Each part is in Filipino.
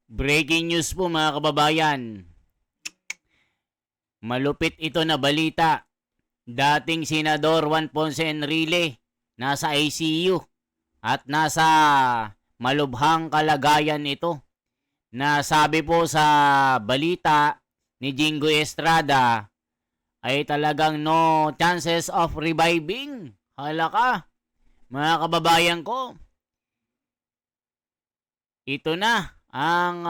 Breaking news po mga kababayan. Malupit ito na balita. Dating Senador Juan Ponce Enrile nasa ICU at nasa malubhang kalagayan ito. Nasabi po sa balita ni Jingo Estrada ay talagang no chances of reviving. Hala ka, mga kababayan ko. Ito na ang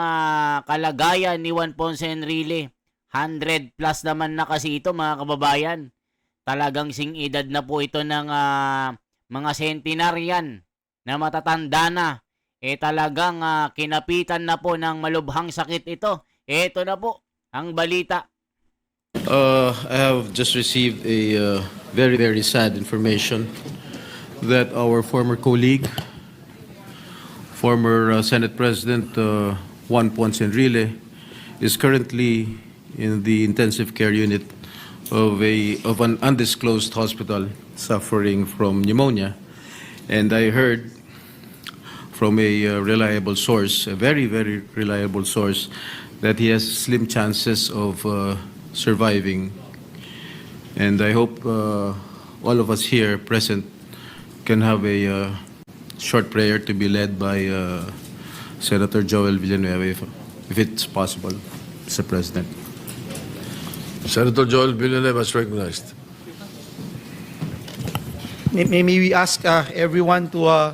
kalagayan ni Juan Ponce Enrile. 100 plus naman na kasi ito mga kababayan. Talagang sing-edad na po ito ng mga centenarian na matatanda na. Talagang kinapitan na po ng malubhang sakit ito. Ito na po ang balita. I have just received a very, very sad information that our former colleague, former Senate President Juan Ponce Enrile, is currently in the intensive care unit of an undisclosed hospital suffering from pneumonia. And I heard from a reliable source, a very, very reliable source, that he has slim chances of surviving. And I hope all of us here present can have a short prayer to be led by Senator Joel Villanueva, if it's possible, Mr. President. Senator Joel Villanueva is recognized. May we ask everyone to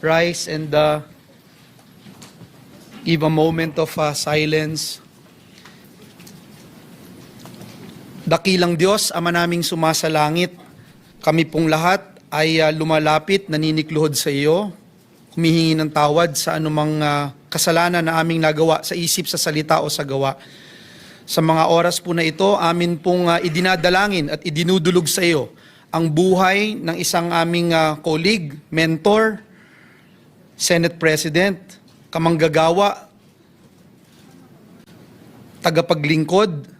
rise and give a moment of silence. Dakilang Diyos, Ama naming sumasalangit, kami pong lahat ay lumalapit, naninikluhod sa iyo, humihingi ng tawad sa anumang kasalanan na aming nagawa sa isip, sa salita o sa gawa. Sa mga oras po na ito, amin pong idinadalangin at idinudulog sa iyo ang buhay ng isang aming colleague, mentor, Senate President, kamanggagawa, tagapaglingkod,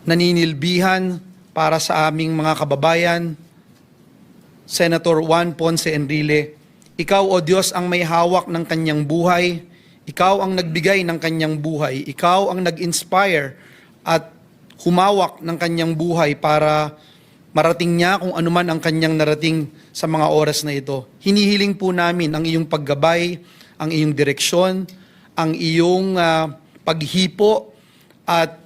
naninilbihan para sa aming mga kababayan, Senator Juan Ponce Enrile. Ikaw, O Diyos, ang may hawak ng kanyang buhay. Ikaw ang nagbigay ng kanyang buhay. Ikaw ang nag-inspire at humawak ng kanyang buhay para marating niya kung anuman ang kanyang narating sa mga oras na ito. Hinihiling po namin ang iyong paggabay, ang iyong direksyon, ang iyong paghipo at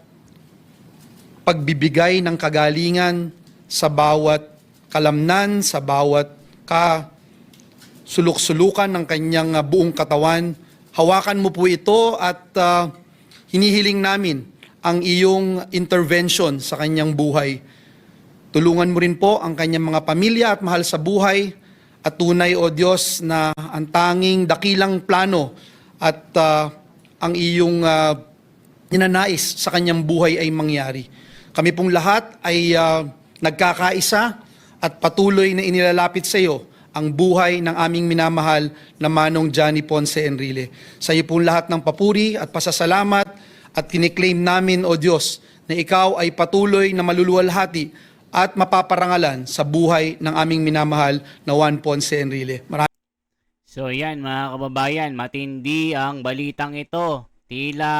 pagbibigay ng kagalingan sa bawat kalamnan, sa bawat suluk-sulukan ng kanyang buong katawan. Hawakan mo po ito at hinihiling namin ang iyong intervention sa kanyang buhay. Tulungan mo rin po ang kanyang mga pamilya at mahal sa buhay at tunay, O Diyos, na ang tanging dakilang plano at ang iyong ninanais sa kanyang buhay ay mangyari. Kami pong lahat ay nagkakaisa at patuloy na inilalapit sa iyo ang buhay ng aming minamahal na Manong Johnny Ponce Enrile. Sa iyo pong lahat ng papuri at pasasalamat at kiniklaim namin, O Diyos, na ikaw ay patuloy na maluluwalhati at mapaparangalan sa buhay ng aming minamahal na Juan Ponce Enrile. So yan mga kababayan, matindi ang balitang ito. Tila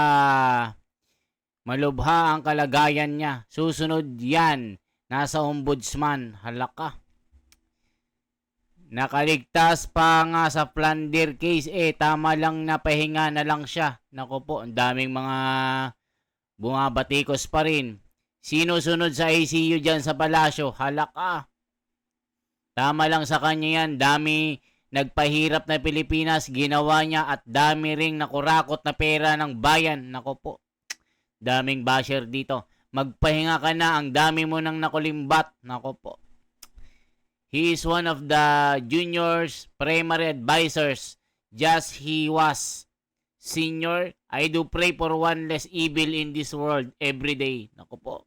malubha ang kalagayan niya. Susunod yan, nasa ombudsman. Halaka. Nakaligtas pa nga sa plunder case. Tama lang na pahinga na lang siya. Naku po, ang daming mga bumabatikos pa rin. Sino sunod sa ICU dyan sa palasyo? Halaka. Tama lang sa kanya yan. Dami nagpahirap na Pilipinas, ginawa niya at dami ring nakurakot na pera ng bayan. Naku po, daming basher dito. Magpahinga ka na, ang dami mo nang nakulimbat. Naku po. He is one of the juniors primary advisors. Just he was senior. I do pray for one less evil in this world every day. Naku po.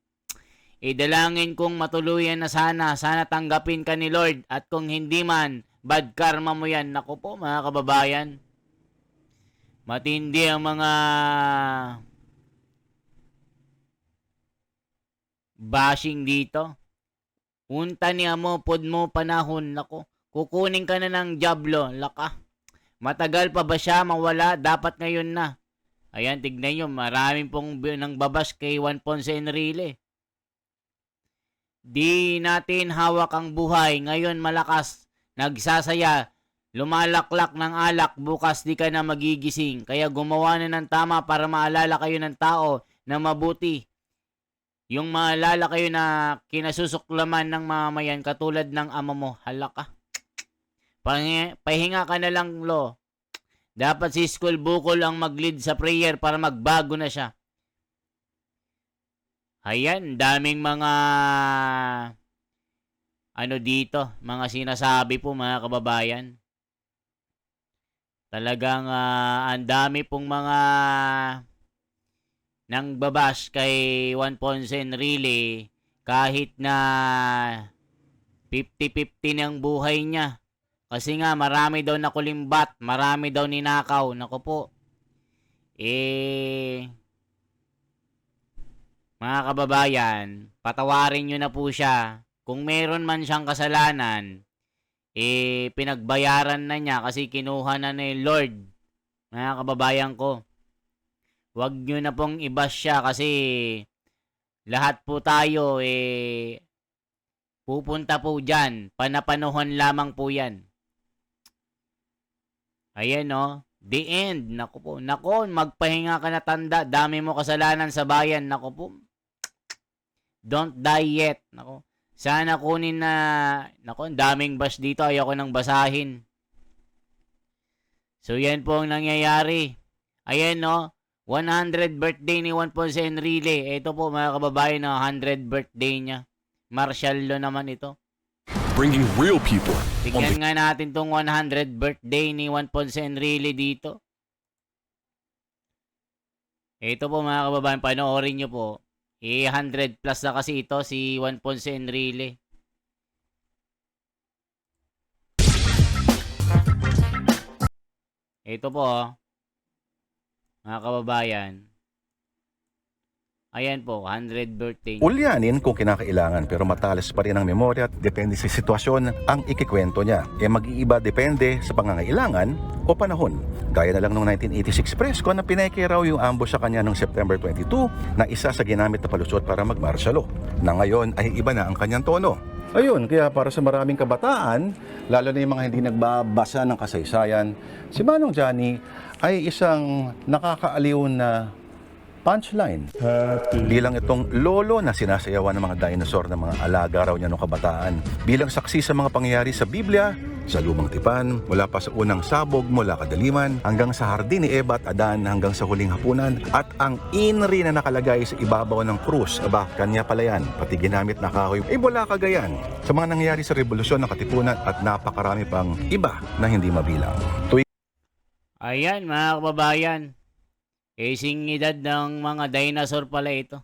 Idalangin kong matuluyan na sana. Sana tanggapin ka ni Lord. At kung hindi man, bad karma mo yan. Naku po mga kababayan. Matindi ang mga bashing dito. Unta niya mo, pod mo panahon. Nako, kukunin ka na ng jablo. Laka. Matagal pa ba siya mawala? Dapat ngayon na. Ayan, tignan nyo, maraming pong nang babas kay Juan Ponce Enrile. Di natin hawak ang buhay, ngayon malakas, nagsasaya, lumalaklak ng alak, bukas di ka na magigising. Kaya gumawa na ng tama para maalala kayo ng tao na mabuti. Yung maalala kayo na kinasusuklaman ng mamayan katulad ng ama mo. Halaka. Pahinga ka na lang, Lo. Dapat si School Bukol ang mag-lead sa prayer para magbago na siya. Ayan, daming mga dito, mga sinasabi po mga kababayan. Talagang ang dami pong mga nang babash kay Juan Ponce Enrile kahit na 50-50 ng buhay niya. Kasi nga marami daw nakulimbat, marami daw ninakaw. Nako po. Mga kababayan, patawarin nyo na po siya. Kung meron man siyang kasalanan, pinagbayaran na niya kasi kinuha na ni Lord. Mga kababayan ko, huwag nyo na pong i-bash siya kasi lahat po tayo pupunta po dyan. Panapanuhan lamang po yan. Ayan no. The end. Naku po. Naku, magpahinga ka na tanda. Dami mo kasalanan sa bayan. Naku po. Don't die yet. Naku. Sana kunin na... Naku, daming bash dito. Ayoko nang basahin. So, yan po ang nangyayari. Ayan, no. 100 birthday ni Juan Ponce Enrile. Ito po, mga kababayan, na 100 birthday niya. Martial law naman ito. Bringing real people. Tignan nga natin tong 100 birthday ni Juan Ponce Enrile dito. Ito po mga kababayan, panoorin nyo po. 100 plus na kasi ito si Juan Ponce Enrile. Ito po mga kababayan. Ayan po, 100 birthday. Ulyanin kung kinakailangan pero matalas pa rin ang memorya at depende sa sitwasyon ang ikikwento niya. Mag-iiba depende sa pangangailangan o panahon. Gaya na lang noong 1986 presko na pineke raw yung ambush sa kanya noong September 22 na isa sa ginamit na palusot para mag-martial law. Na ngayon ay iba na ang kanyang tono. Ayun, kaya para sa maraming kabataan, lalo na yung mga hindi nagbabasa ng kasaysayan, si Manong Johnny ay isang nakakaaliw na punchline. Bilang itong lolo na sinasayawan ng mga dinosaur ng mga alaga raw niya noong kabataan. Bilang saksi sa mga pangyayari sa Biblia, sa lumang tipan, mula pa sa unang sabog mula kadaliman, hanggang sa hardin ni Eva at Adan, hanggang sa huling hapunan, at ang inri na nakalagay sa ibabaw ng krus. Aba, kanya pala yan, pati ginamit na kahoy, wala kagayan. Sa mga nangyayari sa revolusyon ng Katipunan at napakarami pang iba na hindi mabilang. Ayan mga kababayan. Kasing edad ng mga dinosaur pala ito.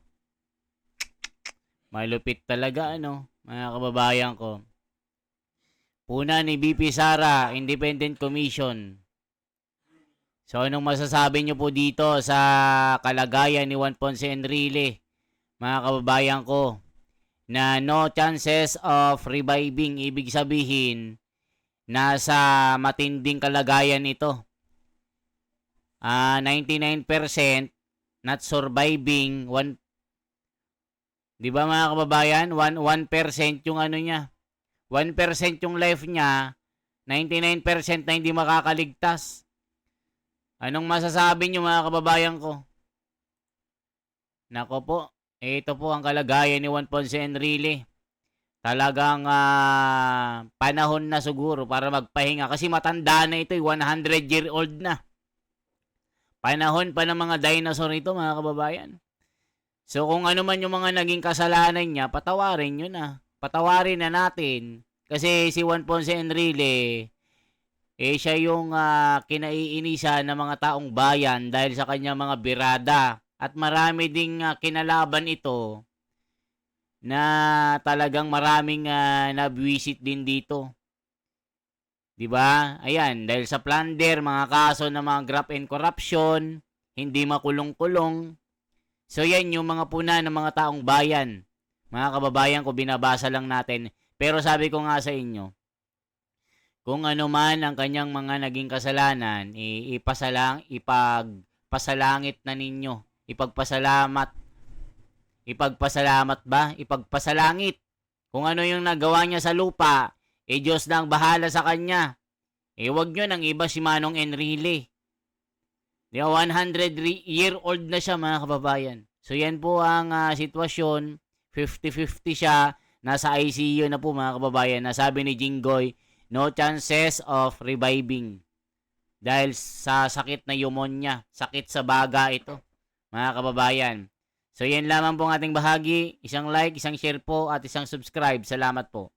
Malupit talaga mga kababayan ko. Puna ni BP Sara, Independent Commission. So anong masasabi nyo po dito sa kalagayan ni Juan Ponce Enrile, mga kababayan ko, na no chances of reviving, ibig sabihin, nasa matinding kalagayan ito. 99% not surviving, 'di ba mga kababayan? 1% yung niya. 1% yung life niya, 99% na hindi makakaligtas. Anong masasabi niyo mga kababayan ko? Nako po, ito po ang kalagayan ni Juan Ponce Enrile. Talagang panahon na siguro para magpahinga kasi matanda na ito, 100-year-old na. Panahon pa ng mga dinosaur ito, mga kababayan. So, kung ano man yung mga naging kasalanan niya, patawarin nyo na. Patawarin na natin. Kasi si Juan Ponce Enrile, siya yung kinaiinisa ng mga taong bayan dahil sa kanya mga birada. At marami ding kinalaban ito na talagang maraming nabwisit din dito. Diba? Ayan, dahil sa plunder, mga kaso ng mga graft and corruption, hindi makulong-kulong. So yan yung mga puna ng mga taong bayan. Mga kababayan ko, binabasa lang natin. Pero sabi ko nga sa inyo, Kung ano man ang kanyang mga naging kasalanan, ipagpasalangit na ninyo. Ipagpasalangit. Kung ano yung nagawa niya sa lupa, Diyos na ang bahala sa kanya. Wag nyo nang iba si Manong Enrile. 100-year-old na siya, mga kababayan. So yan po ang sitwasyon. 50-50 siya. Nasa ICU na po, mga kababayan. Nasabi ni Jinggoy, no chances of reviving. Dahil sa sakit na pneumonia. Sakit sa baga ito, mga kababayan. So yan lamang po ang ating bahagi. Isang like, isang share po at isang subscribe. Salamat po.